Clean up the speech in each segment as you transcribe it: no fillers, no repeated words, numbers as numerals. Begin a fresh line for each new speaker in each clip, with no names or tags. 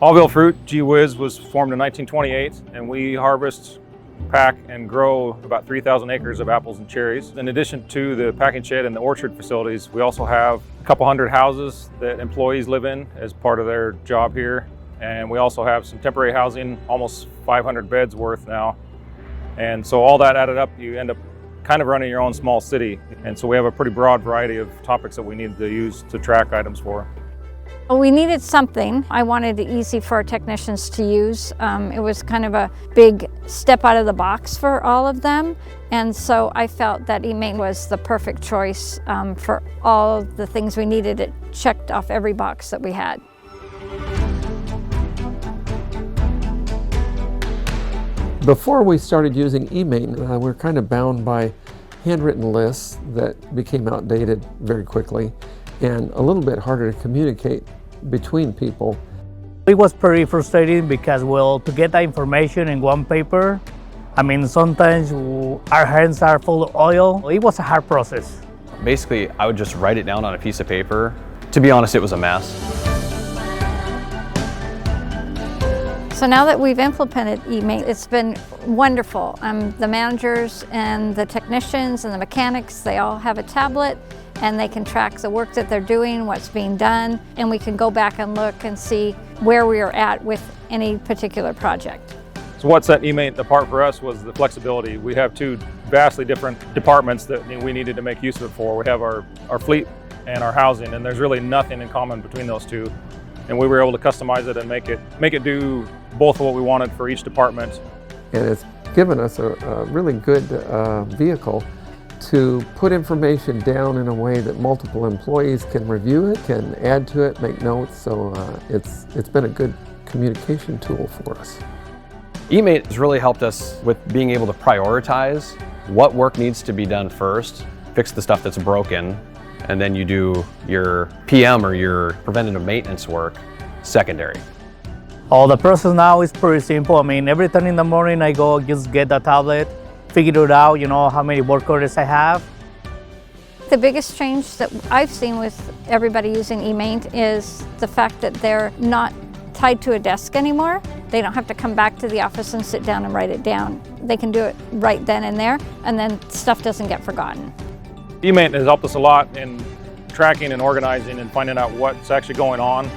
Allville Fruit, Gee Whiz, was formed in 1928, and we harvest, pack, and grow about 3,000 acres of apples and cherries. In addition to the packing shed and the orchard facilities, we also have a couple hundred houses that employees live in as part of their job here. And we also have some temporary housing, almost 500 beds worth now. And so all that added up, you end up kind of running your own small city. And so we have a pretty broad variety of topics that we need to use to track items for.
Well, we needed something. I wanted it easy for our technicians to use. It was kind of a big step out of the box for all of them. And so I felt that eMaint was the perfect choice for all the things we needed. It checked off every box that we had.
Before we started using eMaint, we were kind of bound by handwritten lists that became outdated very quickly and a little bit harder to communicate between people.
It was pretty frustrating because, well, to get that information in one paper, I mean, sometimes our hands are full of oil. It was a hard process.
Basically, I would just write it down on a piece of paper. To be honest, it was a mess.
So now that we've implemented eMaint, it's been wonderful. The managers and the technicians and the mechanics, they all have a tablet and they can track the work that they're doing, what's being done, and we can go back and look and see where we are at with any particular project.
So what set eMaint apart for us was the flexibility. We have two vastly different departments that we needed to make use of it for. We have our fleet and our housing, and there's really nothing in common between those two. And we were able to customize it and make it do both of what we wanted for each department.
And it's given us a really good vehicle to put information down in a way that multiple employees can review it, can add to it, make notes. So it's been a good communication tool for us.
eMaint has really helped us with being able to prioritize what work needs to be done first, fix the stuff that's broken, and then you do your PM or your preventative maintenance work secondary.
Oh, the process now is pretty simple. I mean, every time in the morning I go just get the tablet, figure it out, you know, how many work orders I have.
The biggest change that I've seen with everybody using eMaint is the fact that they're not tied to a desk anymore. They don't have to come back to the office and sit down and write it down. They can do it right then and there, and then stuff doesn't get forgotten.
eMaint has helped us a lot in tracking and organizing and finding out what's actually going on.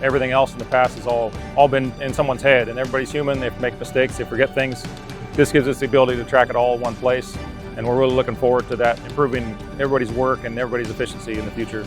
Everything else in the past has all been in someone's head, and everybody's human. They make mistakes, they forget things. This gives us the ability to track it all in one place, and we're really looking forward to that, improving everybody's work and everybody's efficiency in the future.